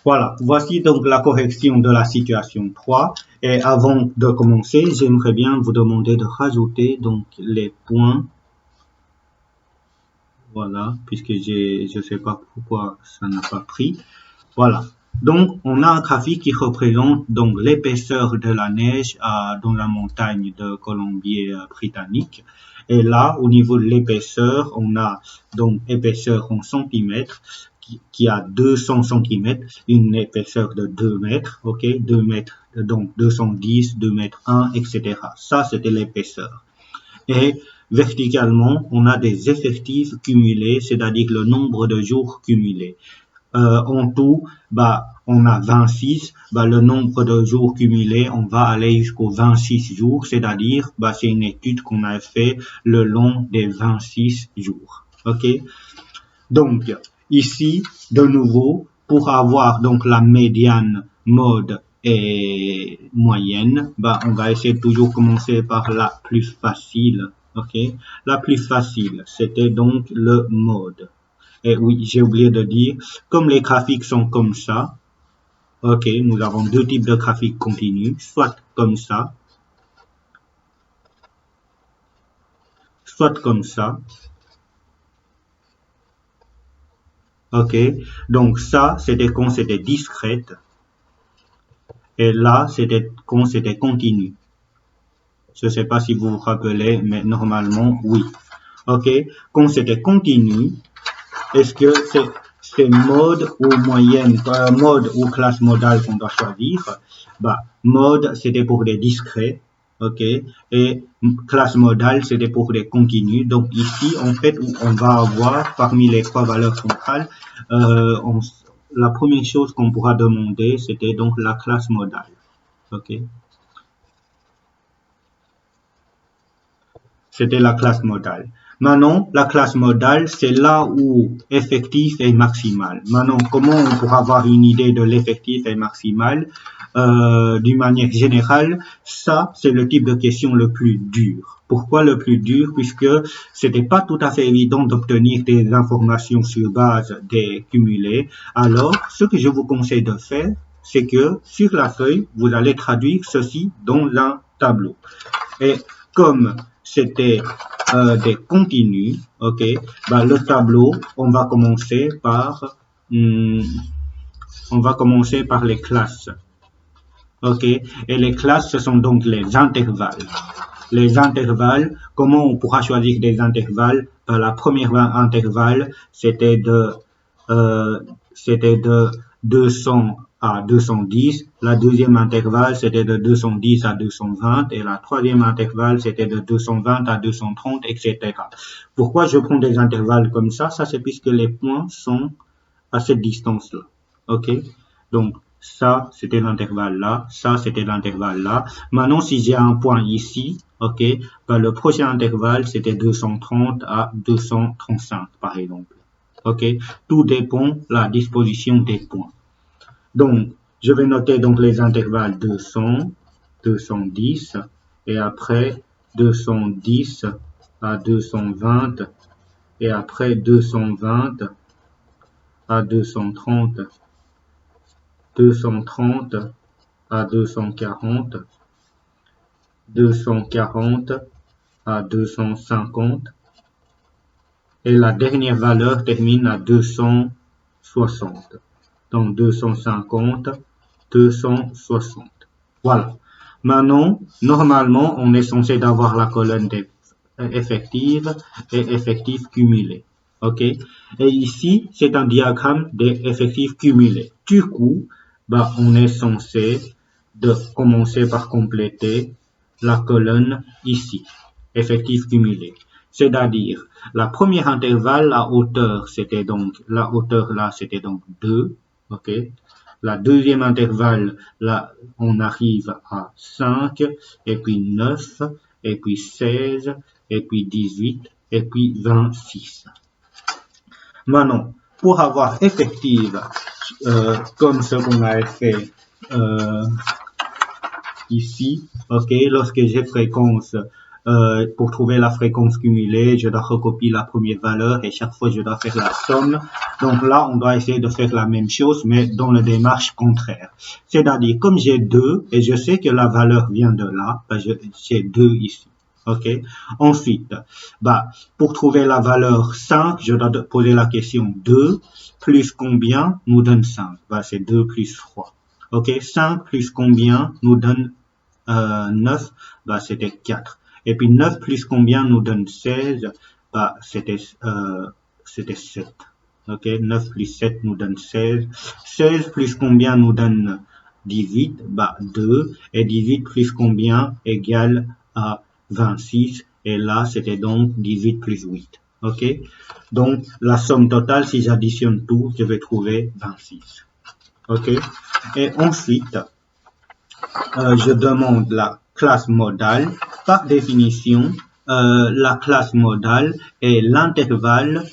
Voilà, voici donc la correction de la situation 3. Et avant de commencer, j'aimerais bien vous demander de rajouter donc les points. Voilà, puisque je ne sais pas pourquoi ça n'a pas pris. Voilà. Donc, on a un graphique qui représente donc l'épaisseur de la neige dans la montagne de Colombie-Britannique. Et là, au niveau de l'épaisseur, on a donc épaisseur en centimètres qui a 200 centimètres, une épaisseur de 2 mètres, ok, 2 mètres, donc 210, 2 mètres 1, etc. Ça, c'était l'épaisseur. Et verticalement, on a des effectifs cumulés, c'est-à-dire le nombre de jours cumulés. En tout, on a 26, le nombre de jours cumulés, on va aller jusqu'aux 26 jours, c'est-à-dire, c'est une étude qu'on a fait le long des 26 jours. Ok? Donc, ici, de nouveau, pour avoir donc la médiane, mode et moyenne, on va essayer de toujours commencer par la plus facile. Ok? La plus facile, c'était donc le mode. Et oui, j'ai oublié de dire, comme les graphiques sont comme ça, ok, nous avons deux types de graphiques continus, soit comme ça, soit comme ça. Ok, donc ça, c'était quand c'était discrète. Et là, c'était quand c'était continu. Je ne sais pas si vous vous rappelez, mais normalement, oui. Ok, quand c'était continu, est-ce que c'est mode ou moyenne, mode ou classe modale qu'on doit choisir? Mode, c'était pour des discrets, ok, et classe modale, c'était pour des continus. Donc ici, en fait, on va avoir parmi les trois valeurs centrales, la première chose qu'on pourra demander, c'était donc la classe modale, ok. C'était la classe modale. Maintenant, la classe modale, c'est là où effectif est maximal. Maintenant, comment on pourra avoir une idée de l'effectif est maximal? D'une manière générale, ça, c'est le type de question le plus dur. Pourquoi le plus dur? Puisque c'était pas tout à fait évident d'obtenir des informations sur base des cumulés. Alors, ce que je vous conseille de faire, c'est que sur la feuille, vous allez traduire ceci dans un tableau. Et comme c'était des continus, ok, le tableau, on va commencer par les classes, ok, et les classes, ce sont donc les intervalles. Les intervalles, comment on pourra choisir des intervalles? La première intervalle, c'était de 200 à 210. La deuxième intervalle, c'était de 210 à 220. Et la troisième intervalle, c'était de 220 à 230, etc. Pourquoi je prends des intervalles comme ça? Ça, c'est puisque les points sont à cette distance-là. OK? Donc, ça, c'était l'intervalle là. Ça, c'était l'intervalle là. Maintenant, si j'ai un point ici, OK, le prochain intervalle, c'était 230 à 235, par exemple. OK? Tout dépend de la disposition des points. Donc, je vais noter donc les intervalles 200, 210, et après 210 à 220, et après 220 à 230, 230 à 240, 240 à 250, et la dernière valeur termine à 260. Donc 250, 260. Voilà. Maintenant, normalement, on est censé avoir la colonne des effective et effectifs cumulés. OK? Et ici, c'est un diagramme des effectifs cumulés. Du coup, on est censé de commencer par compléter la colonne ici, effectifs cumulés. C'est-à-dire, la première intervalle, la hauteur là, c'était donc 2. OK? La deuxième intervalle, là, on arrive à 5, et puis 9, et puis 16, et puis 18, et puis 26. Maintenant, pour avoir effective, comme ce qu'on a fait ici, ok, lorsque j'ai fréquence Pour trouver la fréquence cumulée, je dois recopier la première valeur et chaque fois je dois faire la somme. Donc là, on doit essayer de faire la même chose, mais dans la démarche contraire. C'est-à-dire, comme j'ai 2 et je sais que la valeur vient de là, j'ai 2 ici. OK. Ensuite, pour trouver la valeur 5, je dois poser la question 2 plus combien nous donne 5. C'est 2 plus 3. OK. 5 plus combien nous donne 9. C'était 4. Et puis 9 plus combien nous donne 16. C'était 7. OK. 9 plus 7 nous donne 16. 16 plus combien nous donne 18. 2. Et 18 plus combien égale à 26. Et là, c'était donc 18 plus 8. OK. Donc, la somme totale, si j'additionne tout, je vais trouver 26. OK. Et ensuite, je demande la classe modale. Par définition, la classe modale est l'intervalle,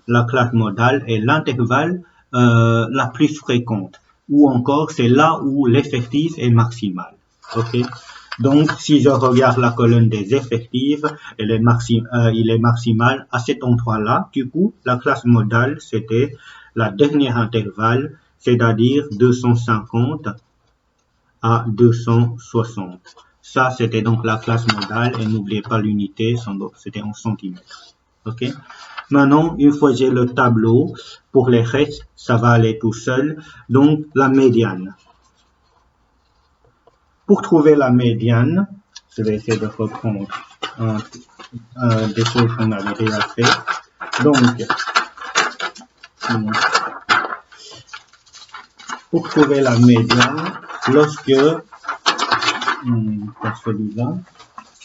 la classe modale est l'intervalle la plus fréquente. Ou encore, c'est là où l'effectif est maximal. OK. Donc, si je regarde la colonne des effectifs, il est maximal à cet endroit-là. Du coup, la classe modale, c'était la dernière intervalle, c'est-à-dire 250 à 260. Ça, c'était donc la classe modale et n'oubliez pas l'unité, c'était en centimètres. OK? Maintenant, une fois que j'ai le tableau, pour les restes, ça va aller tout seul. Donc, la médiane. Pour trouver la médiane, je vais essayer de reprendre des choses qu'on avait déjà fait. Donc, pour trouver la médiane, lorsque,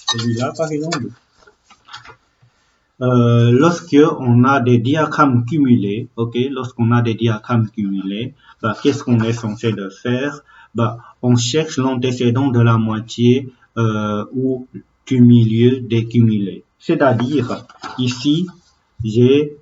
celui-là par exemple, lorsque on a des diagrammes cumulés, OK, lorsqu'on a des diagrammes cumulés, qu'est-ce qu'on est censé de faire? On cherche l'antécédent de la moitié ou du milieu des cumulés. C'est-à-dire, ici, j'ai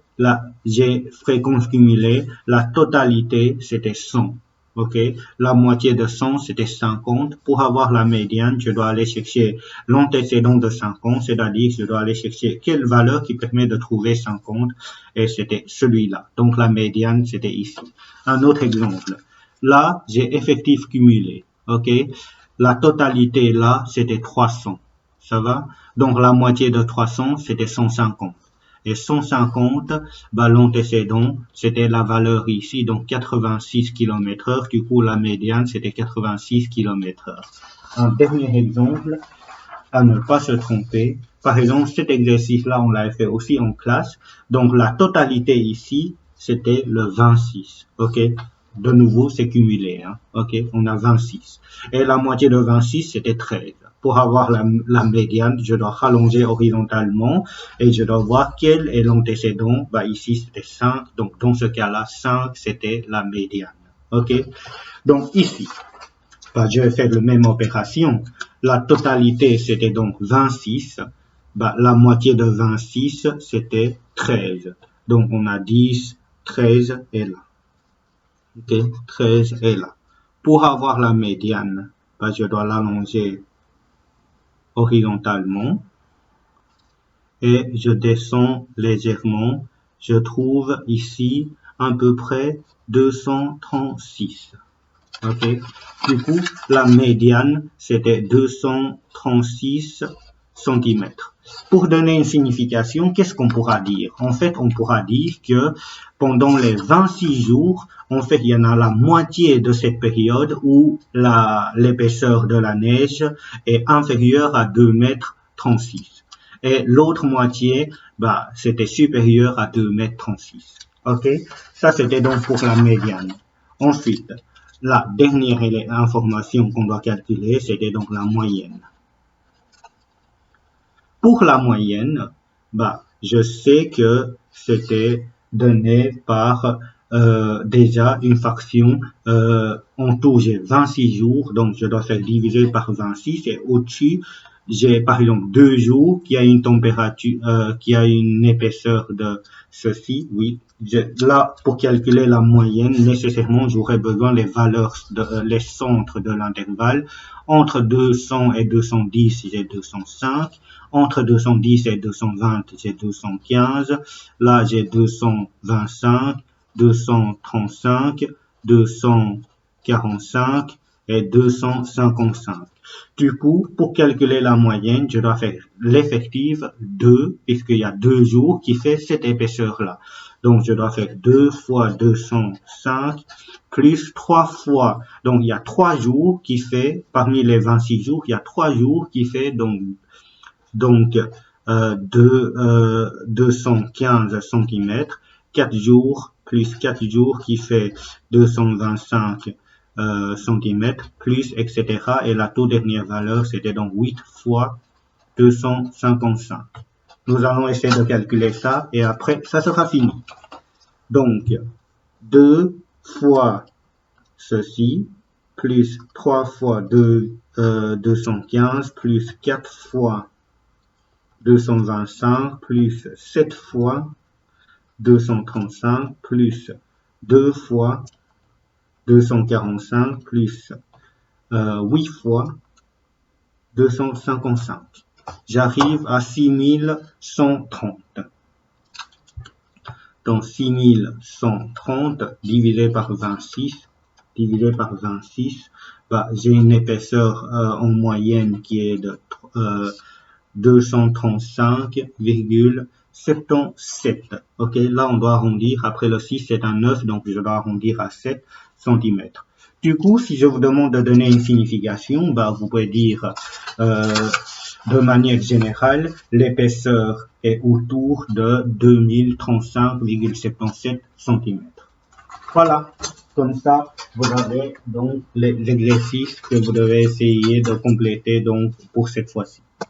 fréquence cumulée, la totalité, c'était 100. OK, la moitié de 100, c'était 50. Pour avoir la médiane, je dois aller chercher l'antécédent de 50, c'est-à-dire je dois aller chercher quelle valeur qui permet de trouver 50, et c'était celui-là. Donc la médiane, c'était ici. Un autre exemple. Là, j'ai effectif cumulé. OK, la totalité là, c'était 300. Ça va? Donc la moitié de 300, c'était 150. Et 150, l'antécédent, c'était la valeur ici, donc 86 km/h. Du coup, la médiane, c'était 86 km/h. Un dernier exemple, à ne pas se tromper. Par exemple, cet exercice-là, on l'avait fait aussi en classe. Donc, la totalité ici, c'était le 26. OK? De nouveau, c'est cumulé. Hein? OK? On a 26. Et la moitié de 26, c'était 13. Pour avoir la médiane, je dois rallonger horizontalement et je dois voir quel est l'antécédent. Ici, c'était 5. Donc, dans ce cas-là, 5, c'était la médiane. OK? Donc, ici, je vais faire la même opération. La totalité, c'était donc 26. La moitié de 26, c'était 13. Donc, on a 10, 13 est là. OK? 13 est là. Pour avoir la médiane, je dois l'allonger horizontalement et je descends légèrement. Je trouve ici à peu près 236. OK. Du coup, la médiane, c'était 236 cm. Pour donner une signification, qu'est-ce qu'on pourra dire? En fait, on pourra dire que pendant les 26 jours, en fait, il y en a la moitié de cette période où l'épaisseur de la neige est inférieure à 2,36 m. Et l'autre moitié, c'était supérieur à 2,36 m. OK? Ça, c'était donc pour la médiane. Ensuite, la dernière information qu'on doit calculer, c'était donc la moyenne. Pour la moyenne, je sais que c'était donné par déjà une fraction. En tout, j'ai 26 jours, donc je dois faire diviser par 26 et au-dessus, j'ai par exemple 2 jours qui a une température, qui a une épaisseur de ceci, oui, là, pour calculer la moyenne, nécessairement, j'aurais besoin des valeurs, les centres de l'intervalle. Entre 200 et 210, j'ai 205. Entre 210 et 220, j'ai 215. Là, j'ai 225, 235, 245 et 255. Du coup, pour calculer la moyenne, je dois faire l'effectif 2, puisqu'il y a 2 jours qui fait cette épaisseur-là. Donc, je dois faire 2 fois 205 plus 3 fois. Donc, il y a 3 jours qui fait, parmi les 26 jours, il y a 3 jours qui fait donc 215 cm. 4 jours plus 4 jours qui fait 225 cm, plus, etc. Et la toute dernière valeur, c'était donc 8 fois 255. Nous allons essayer de calculer ça et après, ça sera fini. Donc, 2 fois ceci, plus 3 fois 215, plus 4 fois 225, plus 7 fois 235, plus 2 fois 245, plus 8 fois 255. J'arrive à 6130. Donc 6130 divisé par 26, j'ai une épaisseur en moyenne qui est de 235,77. Ok, là on doit arrondir. Après le 6 c'est un 9, donc je dois arrondir à 7 cm. Du coup, si je vous demande de donner une signification, vous pouvez dire de manière générale, l'épaisseur est autour de 2035,77 cm. Voilà, comme ça, vous avez donc l'exercice que vous devez essayer de compléter donc pour cette fois-ci.